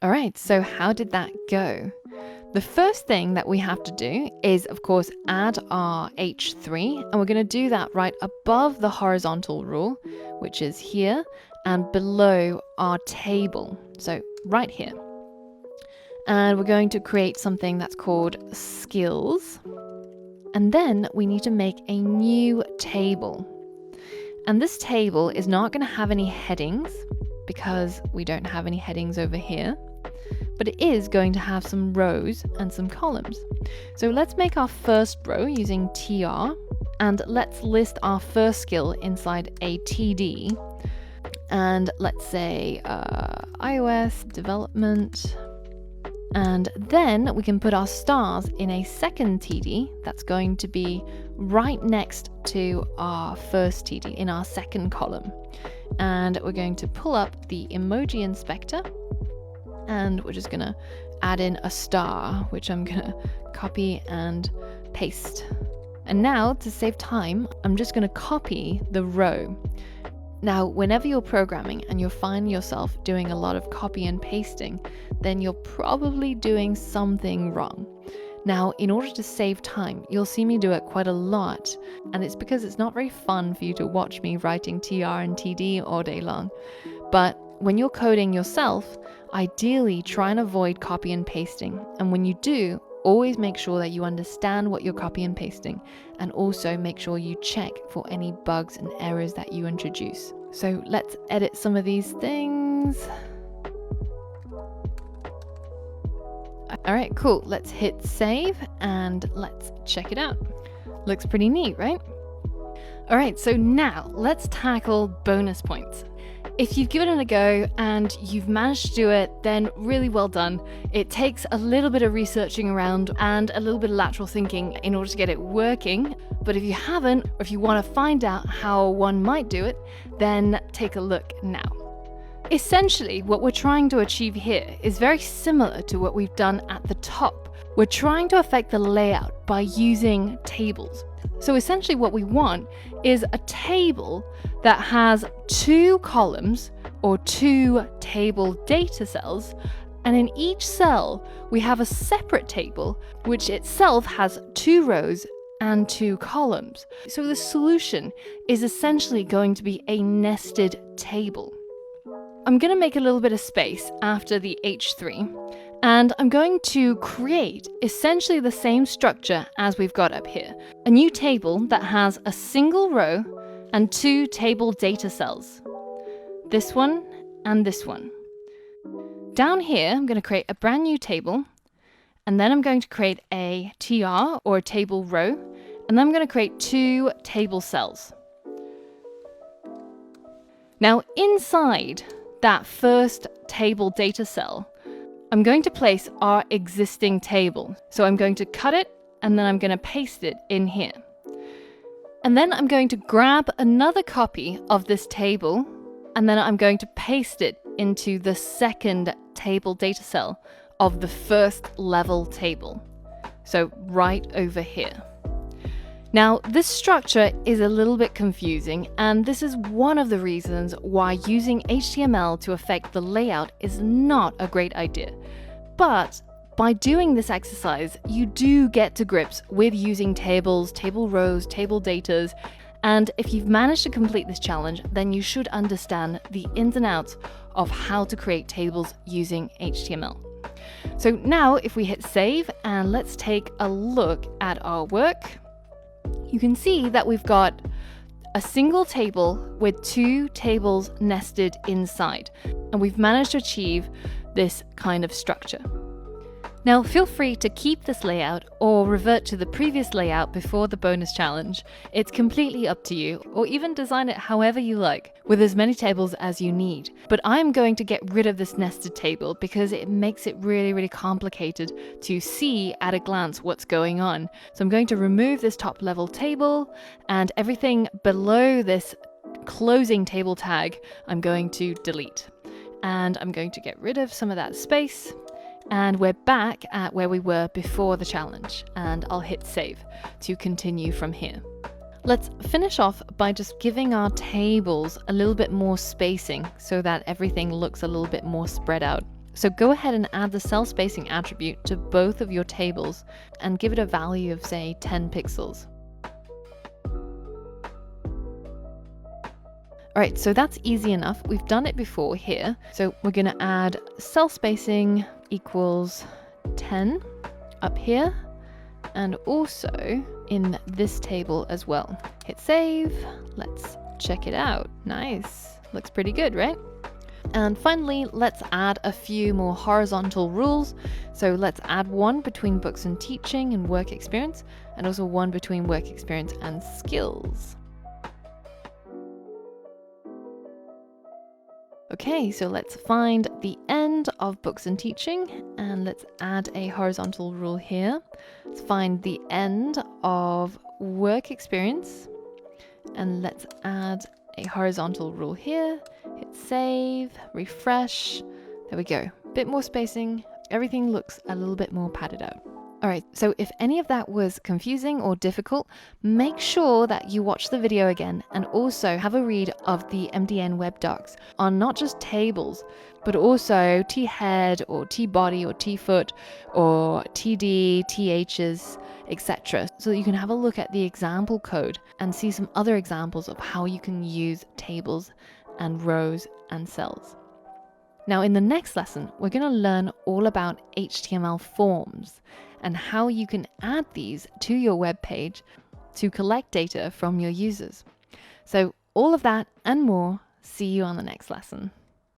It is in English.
All right, so how did that go? The first thing that we have to do is, of course, add our H3, and we're going to do that right above the horizontal rule, which is here, and below our table, so right here. And we're going to create something that's called skills, and then we need to make a new table. And this table is not going to have any headings because we don't have any headings over here, but it is going to have some rows and some columns. So let's make our first row using TR, and let's list our first skill inside a TD. And let's say iOS development. And then we can put our stars in a second TD that's going to be right next to our first TD in our second column. And we're going to pull up the emoji inspector, and we're just gonna add in a star, which I'm gonna copy and paste. And now, to save time, I'm just gonna copy the row. Now, whenever you're programming and you're finding yourself doing a lot of copy and pasting, then you're probably doing something wrong. Now, in order to save time, you'll see me do it quite a lot, and it's because it's not very fun for you to watch me writing TR and TD all day long. But when you're coding yourself, ideally try and avoid copy and pasting. And when you do, always make sure that you understand what you're copy and pasting, and also make sure you check for any bugs and errors that you introduce. So let's edit some of these things. All right, cool. Let's hit save and let's check it out. Looks pretty neat, right? All right, so now let's tackle bonus points. If you've given it a go and you've managed to do it, then really well done. It takes a little bit of researching around and a little bit of lateral thinking in order to get it working. But if you haven't, or if you want to find out how one might do it, then take a look now. Essentially, what we're trying to achieve here is very similar to what we've done at the top. We're trying to affect the layout by using tables. So essentially what we want is a table that has 2 columns or 2 table data cells, and in each cell we have a separate table which itself has 2 rows and 2 columns. So the solution is essentially going to be a nested table. I'm going to make a little bit of space after the H3, and I'm going to create essentially the same structure as we've got up here. A new table that has a single row and 2 table data cells. This one and this one. Down here, I'm going to create a brand new table, and then I'm going to create a TR or a table row, and then I'm going to create 2 table cells. Now inside that first table data cell, I'm going to place our existing table. So I'm going to cut it and then I'm going to paste it in here. And then I'm going to grab another copy of this table and then I'm going to paste it into the second table data cell of the first level table. So right over here. Now, this structure is a little bit confusing, and this is one of the reasons why using HTML to affect the layout is not a great idea. But by doing this exercise, you do get to grips with using tables, table rows, table datas, and if you've managed to complete this challenge, then you should understand the ins and outs of how to create tables using HTML. So now if we hit save and let's take a look at our work, you can see that we've got a single table with 2 tables nested inside, and we've managed to achieve this kind of structure. Now feel free to keep this layout or revert to the previous layout before the bonus challenge. It's completely up to you, or even design it however you like, with as many tables as you need. But I'm going to get rid of this nested table because it makes it really complicated to see at a glance what's going on. So I'm going to remove this top level table, and everything below this closing table tag I'm going to delete. And I'm going to get rid of some of that space. And we're back at where we were before the challenge, and I'll hit save to continue from here. Let's finish off by just giving our tables a little bit more spacing so that everything looks a little bit more spread out. So go ahead and add the cell spacing attribute to both of your tables and give it a value of, say, 10 pixels. All right, so that's easy enough. We've done it before here. So we're going to add cell spacing equals 10 up here and also in this table as well. Hit save. Let's check it out. Nice. Looks pretty good, right? And finally, let's add a few more horizontal rules. So let's add one between books and teaching and work experience, and also one between work experience and skills. Okay, so let's find the end of books and teaching, and let's add a horizontal rule here. Let's find the end of work experience, and let's add a horizontal rule here. Hit save, refresh. There we go. Bit more spacing. Everything looks a little bit more padded out. All right, so if any of that was confusing or difficult, make sure that you watch the video again and also have a read of the MDN web docs on not just tables, but also T-head or T-body or T-foot or TD, THs, etc. So that you can have a look at the example code and see some other examples of how you can use tables and rows and cells. Now in the next lesson, we're going to learn all about HTML forms and how you can add these to your web page to collect data from your users. So all of that and more, see you on the next lesson.